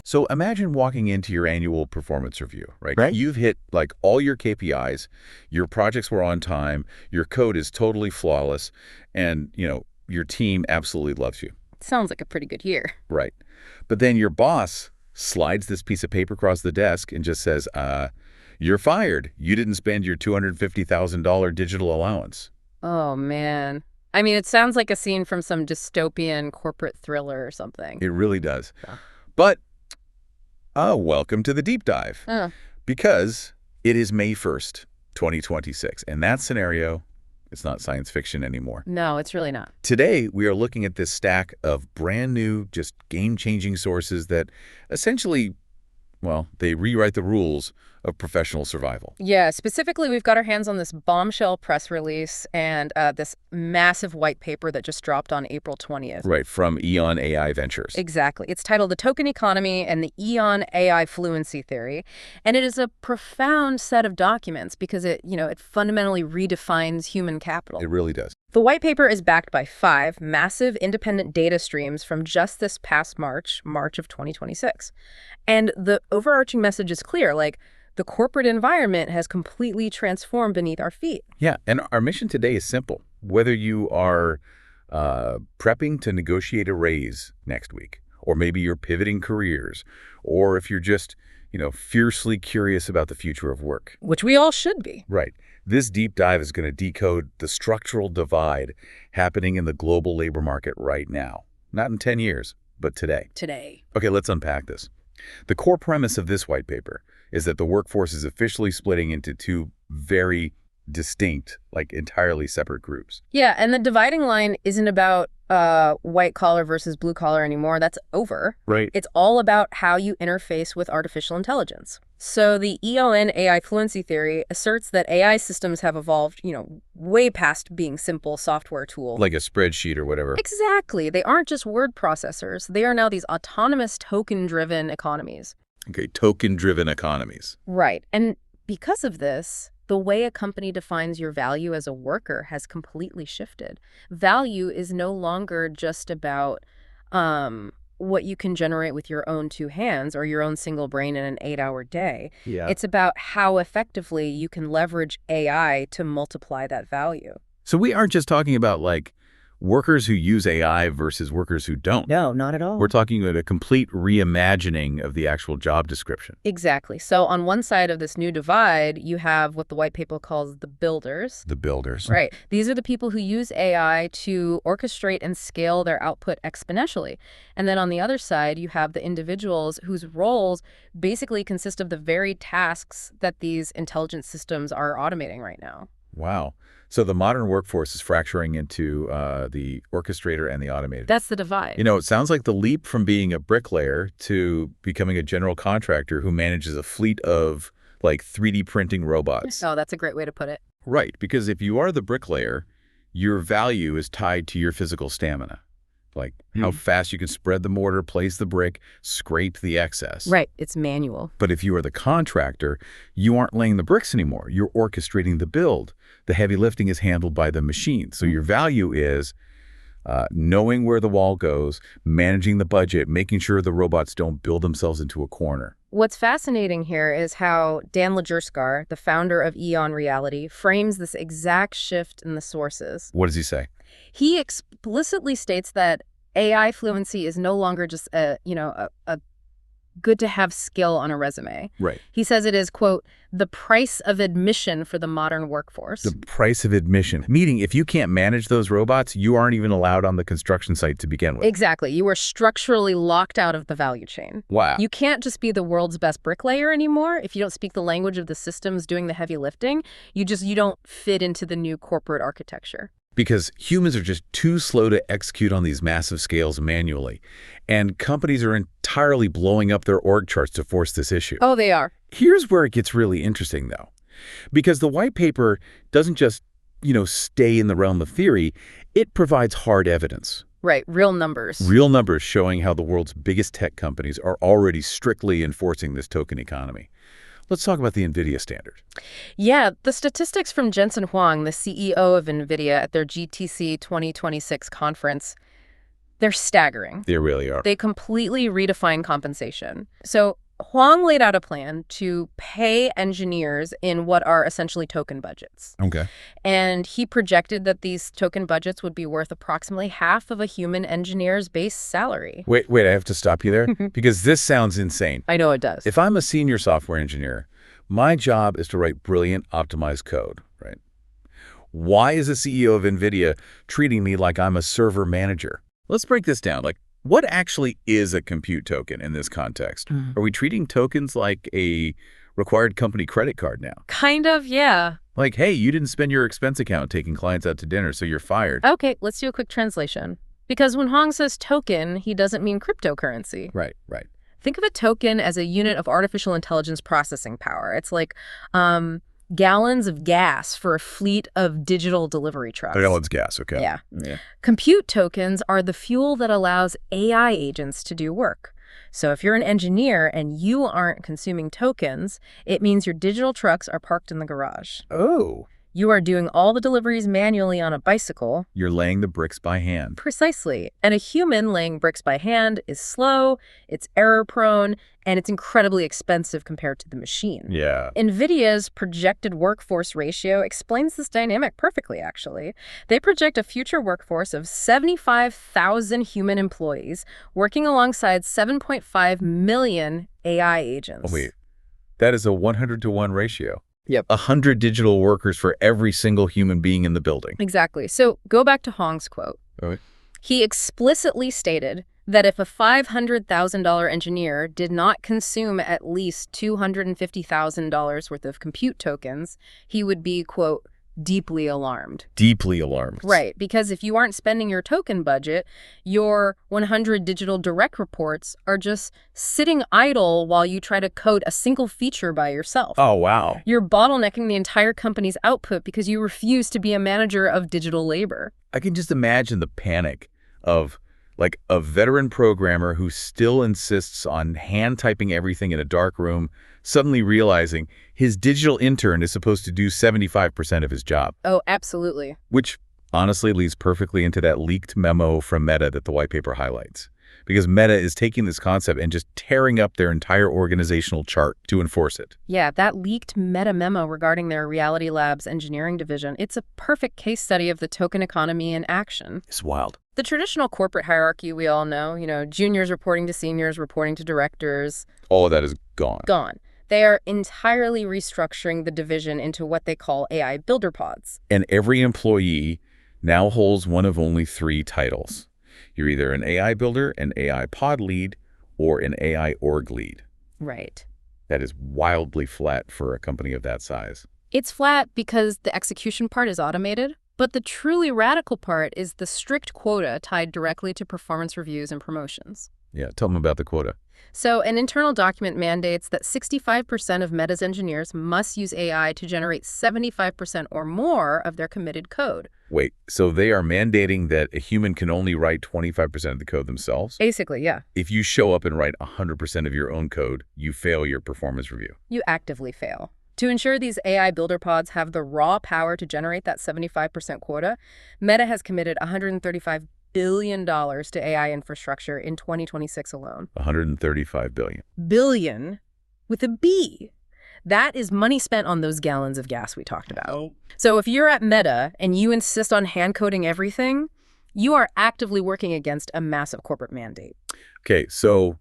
So imagine walking into your annual performance review, right? Right? You've hit like all your KPIs, your projects were on time, your code is totally flawless, and, your team absolutely loves you. Sounds like a pretty good year. Right. But then your boss slides this piece of paper across the desk and just says, you're fired. You didn't spend your $250,000 digital allowance. Oh, man. I mean, it sounds like a scene from some dystopian corporate thriller or something. It really does. Yeah. But, welcome to the deep dive. Oh. Because it is May 1st, 2026. And that scenario, it's not science fiction anymore. No, it's really not. Today, we are looking at this stack of brand new, just game-changing sources that essentially, well, they rewrite the rules of professional survival. Yeah, specifically, we've got our hands on this bombshell press release and this massive white paper that just dropped on April 20th. Right, from EON AI Ventures. Exactly. It's titled The Token Economy and the EON AI Fluency Theory. And it is a profound set of documents because it fundamentally redefines human capital. It really does. The white paper is backed by 5 massive independent data streams from just this past March of 2026. And the overarching message is clear, the corporate environment has completely transformed beneath our feet. Yeah, and our mission today is simple. Whether you are prepping to negotiate a raise next week, or maybe you're pivoting careers, or if you're just, fiercely curious about the future of work. Which we all should be. Right. This deep dive is going to decode the structural divide happening in the global labor market right now. Not in 10 years, but today. Okay, let's unpack this. The core premise of this white paper is that the workforce is officially splitting into 2 very distinct, entirely separate groups. Yeah, and the dividing line isn't about white collar versus blue collar anymore. That's over. Right. It's all about how you interface with artificial intelligence. So the EON AI fluency theory asserts that AI systems have evolved, way past being simple software tools. Like a spreadsheet or whatever. Exactly. They aren't just word processors. They are now these autonomous token-driven economies. Okay, token-driven economies. Right. And because of this, the way a company defines your value as a worker has completely shifted. Value is no longer just about what you can generate with your own 2 hands or your own single brain in an 8-hour day. Yeah. It's about how effectively you can leverage AI to multiply that value. So we aren't just talking about, workers who use AI versus workers who don't. No, not at all. We're talking about a complete reimagining of the actual job description. Exactly. So on one side of this new divide, you have what the white paper calls the builders. The builders. Right. These are the people who use AI to orchestrate and scale their output exponentially. And then on the other side, you have the individuals whose roles basically consist of the very tasks that these intelligent systems are automating right now. Wow. So the modern workforce is fracturing into the orchestrator and the automated. That's the divide. It sounds like the leap from being a bricklayer to becoming a general contractor who manages a fleet of 3D printing robots. Oh, that's a great way to put it. Right, because if you are the bricklayer, your value is tied to your physical stamina. How fast you can spread the mortar, place the brick, scrape the excess. Right, it's manual. But if you are the contractor, you aren't laying the bricks anymore. You're orchestrating the build. The heavy lifting is handled by the machine. So your value is knowing where the wall goes, managing the budget, making sure the robots don't build themselves into a corner. What's fascinating here is how Dan Lajerskar, the founder of EON Reality, frames this exact shift in the sources. What does he say? He explicitly states that AI fluency is no longer just a good-to-have skill on a resume. Right. He says it is, quote, the price of admission for the modern workforce. The price of admission. Meaning, if you can't manage those robots, you aren't even allowed on the construction site to begin with. Exactly. You are structurally locked out of the value chain. Wow. You can't just be the world's best bricklayer anymore. If you don't speak the language of the systems doing the heavy lifting, you don't fit into the new corporate architecture. Because humans are just too slow to execute on these massive scales manually. And companies are entirely blowing up their org charts to force this issue. Oh, they are. Here's where it gets really interesting, though. Because the white paper doesn't just, stay in the realm of theory. It provides hard evidence. Right, real numbers. Real numbers showing how the world's biggest tech companies are already strictly enforcing this token economy. Let's talk about the NVIDIA standard. Yeah, the statistics from Jensen Huang, the CEO of NVIDIA at their GTC 2026 conference, They're staggering. They really are. They completely redefine compensation. So Huang laid out a plan to pay engineers in what are essentially token budgets. Okay. And he projected that these token budgets would be worth approximately half of a human engineer's base salary. Wait, I have to stop you there because this sounds insane. I know it does. If I'm a senior software engineer, my job is to write brilliant, optimized code, right? Why is the CEO of NVIDIA treating me like I'm a server manager? Let's break this down. Like, what actually is a compute token in this context? Are we treating tokens like a required company credit card now? Kind of, yeah. Like, hey, you didn't spend your expense account taking clients out to dinner, so you're fired. Okay, let's do a quick translation. Because when Huang says token, he doesn't mean cryptocurrency. Right. Think of a token as a unit of artificial intelligence processing power. It's like gallons of gas for a fleet of digital delivery trucks. Gallons gas, okay. Yeah. Compute tokens are the fuel that allows AI agents to do work. So if you're an engineer and you aren't consuming tokens, it means your digital trucks are parked in the garage. Oh. You are doing all the deliveries manually on a bicycle. You're laying the bricks by hand. Precisely. And a human laying bricks by hand is slow, it's error-prone, and it's incredibly expensive compared to the machine. Yeah. NVIDIA's projected workforce ratio explains this dynamic perfectly, actually. They project a future workforce of 75,000 human employees working alongside 7.5 million AI agents. Oh, wait. That is a 100-to-1 ratio. Yep. 100 digital workers for every single human being in the building. Exactly. So go back to Huang's quote. Okay. He explicitly stated that if a $500,000 engineer did not consume at least $250,000 worth of compute tokens, he would be, quote, deeply alarmed. Deeply alarmed. Right, because if you aren't spending your token budget, your 100 digital direct reports are just sitting idle while you try to code a single feature by yourself. Oh, wow. You're bottlenecking the entire company's output because you refuse to be a manager of digital labor. I can just imagine the panic of like a veteran programmer who still insists on hand typing everything in a dark room, suddenly realizing his digital intern is supposed to do 75% of his job. Oh, absolutely. Which honestly leads perfectly into that leaked memo from Meta that the white paper highlights. Because Meta is taking this concept and just tearing up their entire organizational chart to enforce it. Yeah, that leaked Meta memo regarding their Reality Labs engineering division, it's a perfect case study of the token economy in action. It's wild. The traditional corporate hierarchy we all know, juniors reporting to seniors, reporting to directors. All of that is gone. Gone. They are entirely restructuring the division into what they call AI builder pods. And every employee now holds one of only 3 titles. You're either an AI builder, an AI pod lead, or an AI org lead. Right. That is wildly flat for a company of that size. It's flat because the execution part is automated, but the truly radical part is the strict quota tied directly to performance reviews and promotions. Yeah, tell them about the quota. So an internal document mandates that 65% of Meta's engineers must use AI to generate 75% or more of their committed code. Wait, so they are mandating that a human can only write 25% of the code themselves? Basically, yeah. If you show up and write 100% of your own code, you fail your performance review. You actively fail. To ensure these AI builder pods have the raw power to generate that 75% quota, Meta has committed $135 billion to AI infrastructure in 2026 alone. $135 billion. Billion with a B. That is money spent on those gallons of gas we talked about. Oh. So if you're at Meta and you insist on hand coding everything, you are actively working against a massive corporate mandate. Okay, so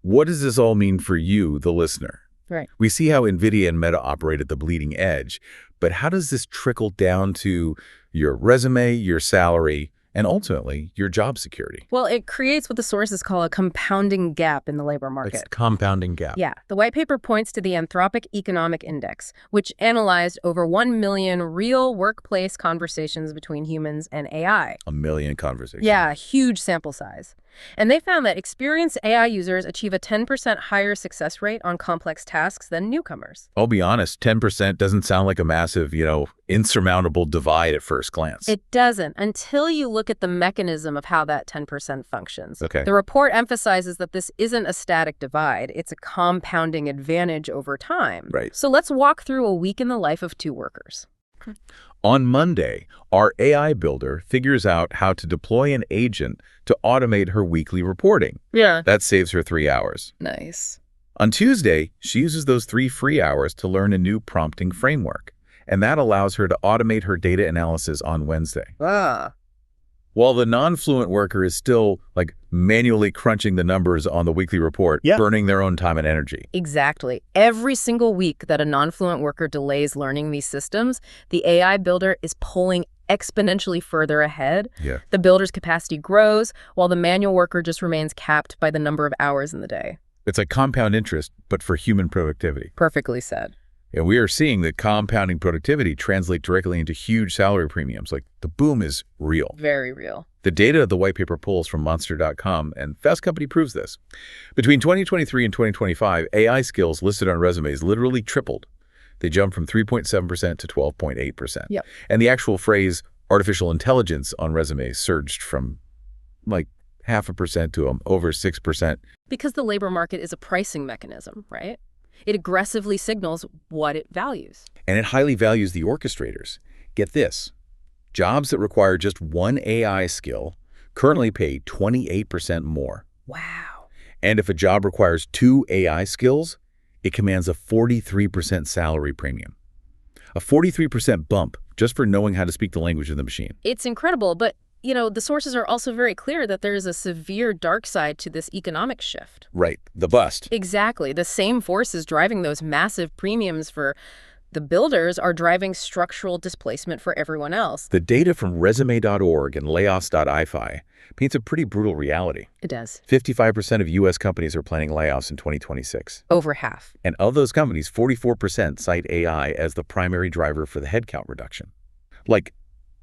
what does this all mean for you, the listener? Right. We see how NVIDIA and Meta operate at the bleeding edge, but how does this trickle down to your resume, your salary, and ultimately your job security? Well, it creates what the sources call a compounding gap in the labor market. It's compounding gap. Yeah. The white paper points to the Anthropic Economic Index, which analyzed over 1 million real workplace conversations between humans and AI. 1 million conversations. Yeah, huge sample size. And they found that experienced AI users achieve a 10% higher success rate on complex tasks than newcomers. I'll be honest, 10% doesn't sound like a massive, insurmountable divide at first glance. It doesn't, until you look at the mechanism of how that 10% functions. Okay. The report emphasizes that this isn't a static divide, it's a compounding advantage over time. Right. So let's walk through a week in the life of 2 workers. On Monday, our AI builder figures out how to deploy an agent to automate her weekly reporting. Yeah. That saves her 3 hours. Nice. On Tuesday, she uses those 3 free hours to learn a new prompting framework, and that allows her to automate her data analysis on Wednesday. While the non-fluent worker is still, manually crunching the numbers on the weekly report, burning their own time and energy. Exactly. Every single week that a non-fluent worker delays learning these systems, the AI builder is pulling exponentially further ahead. Yeah. The builder's capacity grows, while the manual worker just remains capped by the number of hours in the day. It's like compound interest, but for human productivity. Perfectly said. And we are seeing that compounding productivity translate directly into huge salary premiums. The boom is real. Very real. The data the white paper pulls from Monster.com and Fast Company proves this. Between 2023 and 2025, AI skills listed on resumes literally tripled. They jumped from 3.7% to 12.8%. Yep. And the actual phrase artificial intelligence on resumes surged from 0.5% to over 6%. Because the labor market is a pricing mechanism, right? It aggressively signals what it values. And it highly values the orchestrators. Get this. Jobs that require just one AI skill currently pay 28% more. Wow. And if a job requires 2 AI skills, it commands a 43% salary premium. A 43% bump just for knowing how to speak the language of the machine. It's incredible, but the sources are also very clear that there is a severe dark side to this economic shift. Right, the bust. Exactly. The same forces driving those massive premiums for the builders are driving structural displacement for everyone else. The data from resume.org and layoffs.ifi paints a pretty brutal reality. It does. 55% of U.S. companies are planning layoffs in 2026. Over half. And of those companies, 44% cite AI as the primary driver for the headcount reduction.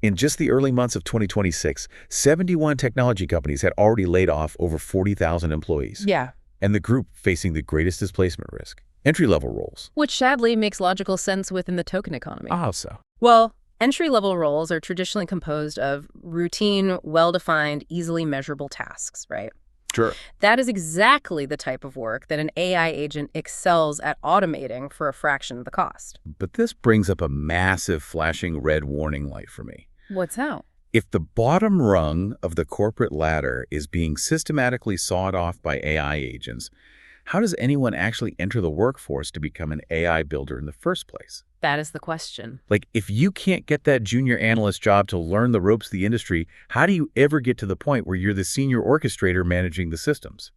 In just the early months of 2026, 71 technology companies had already laid off over 40,000 employees. Yeah. And the group facing the greatest displacement risk, entry-level roles. Which sadly makes logical sense within the token economy. How so? Well, entry-level roles are traditionally composed of routine, well-defined, easily measurable tasks, right? Sure. That is exactly the type of work that an AI agent excels at automating for a fraction of the cost. But this brings up a massive flashing red warning light for me. What's that? If the bottom rung of the corporate ladder is being systematically sawed off by AI agents, how does anyone actually enter the workforce to become an AI builder in the first place? That is the question. If you can't get that junior analyst job to learn the ropes of the industry, how do you ever get to the point where you're the senior orchestrator managing the systems?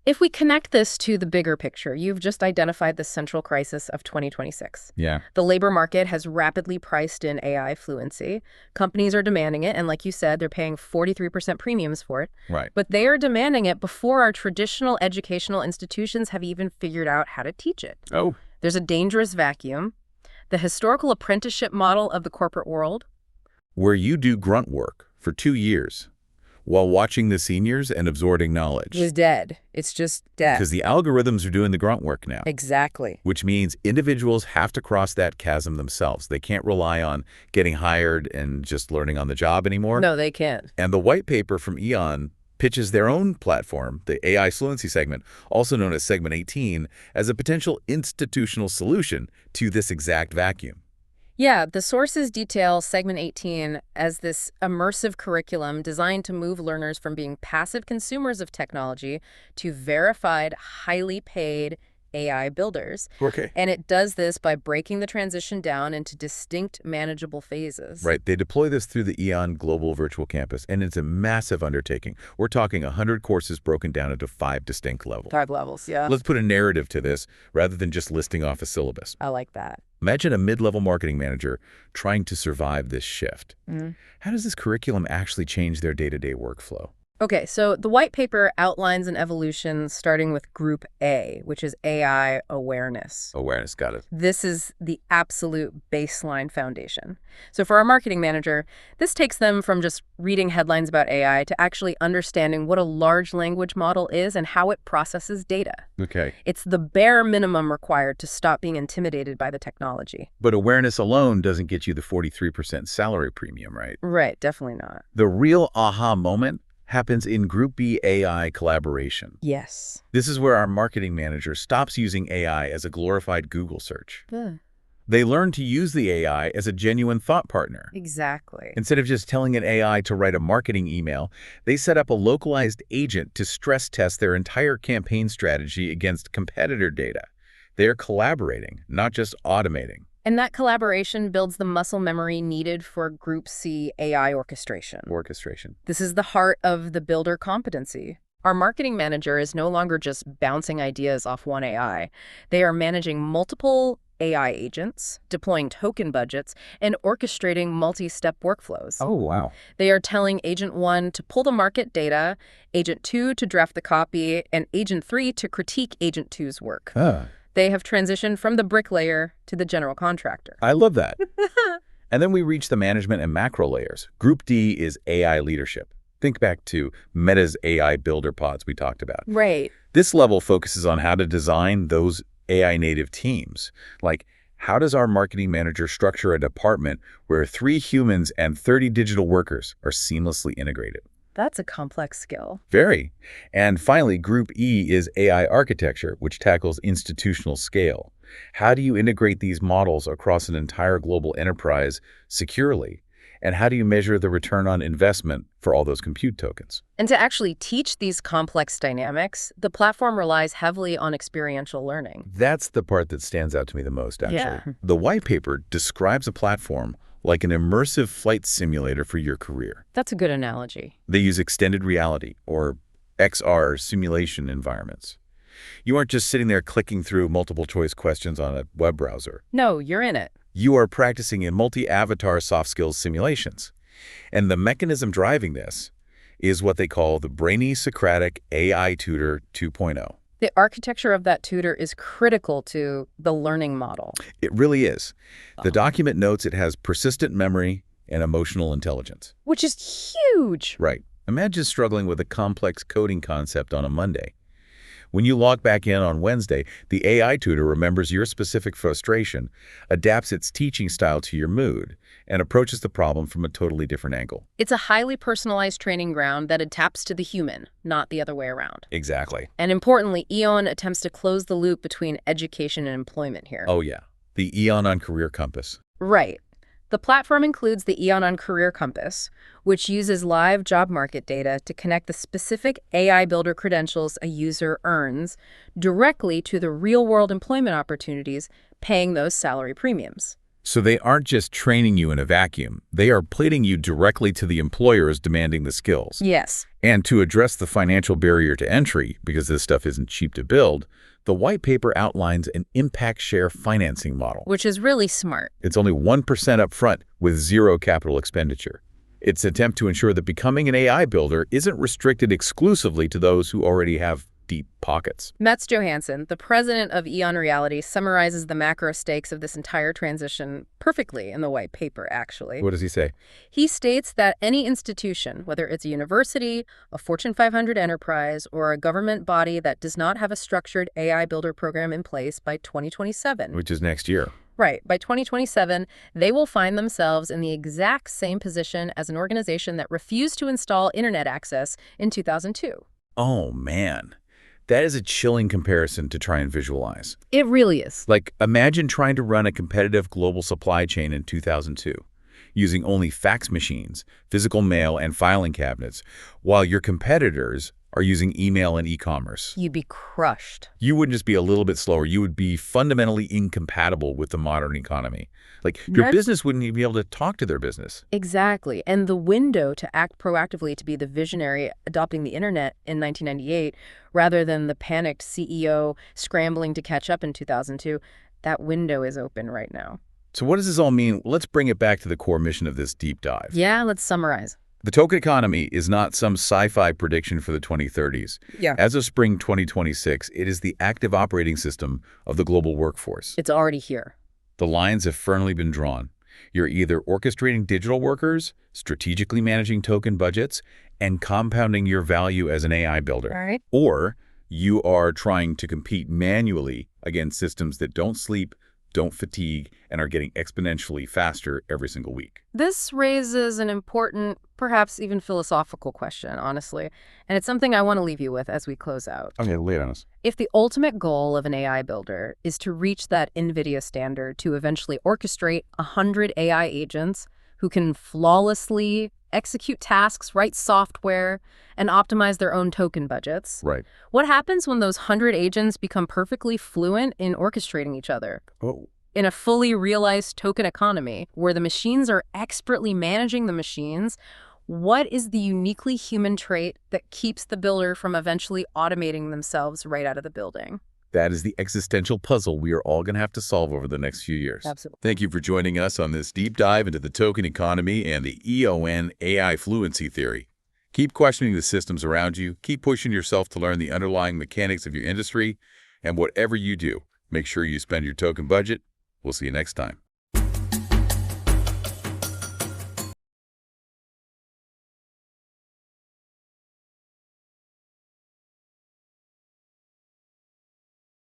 If we connect this to the bigger picture, you've just identified the central crisis of 2026. Yeah. The labor market has rapidly priced in AI fluency. Companies are demanding it, and like you said, they're paying 43% premiums for it. Right. But they are demanding it before our traditional educational institutions have even figured out how to teach it. Oh. There's a dangerous vacuum. The historical apprenticeship model of the corporate world, where you do grunt work for 2 years while watching the seniors and absorbing knowledge. is dead. It's just dead. Because the algorithms are doing the grunt work now. Exactly. Which means individuals have to cross that chasm themselves. They can't rely on getting hired and just learning on the job anymore. No, they can't. And the white paper from EON pitches their own platform, the AI Fluency segment, also known as Segment 18, as a potential institutional solution to this exact vacuum. Yeah, the sources detail Segment 18 as this immersive curriculum designed to move learners from being passive consumers of technology to verified, highly paid AI builders. Okay. And it does this by breaking the transition down into distinct, manageable phases. Right. They deploy this through the EON Global Virtual Campus, and it's a massive undertaking. We're talking 100 courses broken down into 5 distinct levels. 5 levels, yeah. Let's put a narrative to this rather than just listing off a syllabus. I like that. Imagine a mid-level marketing manager trying to survive this shift. Mm. How does this curriculum actually change their day-to-day workflow? Okay, so the white paper outlines an evolution starting with Group A, which is AI awareness. Awareness, got it. This is the absolute baseline foundation. So for our marketing manager, this takes them from just reading headlines about AI to actually understanding what a large language model is and how it processes data. Okay. It's the bare minimum required to stop being intimidated by the technology. But awareness alone doesn't get you the 43% salary premium, right? Right, definitely not. The real aha moment happens in Group B AI collaboration. Yes. This is where our marketing manager stops using AI as a glorified Google search. They learn to use the AI as a genuine thought partner. Exactly. Instead of just telling an AI to write a marketing email, they set up a localized agent to stress test their entire campaign strategy against competitor data. They're collaborating, not just automating. And that collaboration builds the muscle memory needed for Group C AI orchestration. Orchestration. This is the heart of the builder competency. Our marketing manager is no longer just bouncing ideas off one AI. They are managing multiple AI agents, deploying token budgets, and orchestrating multi-step workflows. Oh, wow. They are telling Agent 1 to pull the market data, Agent 2 to draft the copy, and Agent 3 to critique Agent 2's work. They have transitioned from the bricklayer to the general contractor. I love that. And then we reach the management and macro layers. Group D is AI leadership. Think back to Meta's AI builder pods we talked about. Right. This level focuses on how to design those AI native teams. Like, how does our marketing manager structure a department where 3 humans and 30 digital workers are seamlessly integrated? That's a complex skill. Very. And finally, Group E is AI architecture, which tackles institutional scale. How do you integrate these models across an entire global enterprise securely? And how do you measure the return on investment for all those compute tokens? And to actually teach these complex dynamics, the platform relies heavily on experiential learning. That's the part that stands out to me the most, actually. Yeah. The white paper describes a platform like an immersive flight simulator for your career. That's a good analogy. They use extended reality, or XR, simulation environments. You aren't just sitting there clicking through multiple choice questions on a web browser. No, you're in it. You are practicing in multi-avatar soft skills simulations. And the mechanism driving this is what they call the Brainy Socratic AI Tutor 2.0. The architecture of that tutor is critical to the learning model. It really is. The document notes it has persistent memory and emotional intelligence. Which is huge. Right. Imagine struggling with a complex coding concept on a Monday. When you log back in on Wednesday, the AI tutor remembers your specific frustration, adapts its teaching style to your mood, and approaches the problem from a totally different angle. It's a highly personalized training ground that adapts to the human, not the other way around. Exactly. And importantly, EON attempts to close the loop between education and employment here. Oh, yeah. The EON on Career Compass. Right. The platform includes the EON on Career Compass, which uses live job market data to connect the specific AI builder credentials a user earns directly to the real-world employment opportunities paying those salary premiums. So they aren't just training you in a vacuum. They are plating you directly to the employers demanding the skills. Yes. And to address the financial barrier to entry, because this stuff isn't cheap to build, the white paper outlines an impact share financing model. Which is really smart. It's only 1% up front with zero capital expenditure. It's an attempt to ensure that becoming an AI builder isn't restricted exclusively to those who already have deep pockets. Mats Johansson, the president of EON Reality, summarizes the macro stakes of this entire transition perfectly in the white paper, actually. What does he say? He states that any institution, whether it's a university, a Fortune 500 enterprise, or a government body that does not have a structured AI builder program in place by 2027. Which is next year. Right. By 2027, they will find themselves in the exact same position as an organization that refused to install internet access in 2002. Oh, man. That is a chilling comparison to try and visualize. It really is. Like, imagine trying to run a competitive global supply chain in 2002, using only fax machines, physical mail, and filing cabinets, while your competitors are using email and e-commerce. You'd be crushed. You wouldn't just be a little bit slower. You would be fundamentally incompatible with the modern economy. Like, your business wouldn't even be able to talk to their business. Exactly. And the window to act proactively, to be the visionary adopting the internet in 1998, rather than the panicked CEO scrambling to catch up in 2002, that window is open right now. So what does this all mean? Let's bring it back to the core mission of this deep dive. Yeah, let's summarize. The token economy is not some sci-fi prediction for the 2030s. Yeah. As of spring 2026, it is the active operating system of the global workforce. It's already here. The lines have firmly been drawn. You're either orchestrating digital workers, strategically managing token budgets, and compounding your value as an AI builder. All right. Or you are trying to compete manually against systems that don't sleep, don't fatigue, and are getting exponentially faster every single week. This raises an important, perhaps even philosophical question, honestly, and it's something I want to leave you with as we close out. Okay, lay it on us. If the ultimate goal of an AI builder is to reach that NVIDIA standard to eventually orchestrate 100 AI agents who can flawlessly execute tasks, write software, and optimize their own token budgets. Right. What happens when those 100 agents become perfectly fluent in orchestrating each other? Oh. In a fully realized token economy, where the machines are expertly managing the machines, what is the uniquely human trait that keeps the builder from eventually automating themselves right out of the building? That is the existential puzzle we are all going to have to solve over the next few years. Absolutely. Thank you for joining us on this deep dive into the token economy and the EON AI fluency theory. Keep questioning the systems around you, keep pushing yourself to learn the underlying mechanics of your industry, and whatever you do, make sure you spend your token budget. We'll see you next time.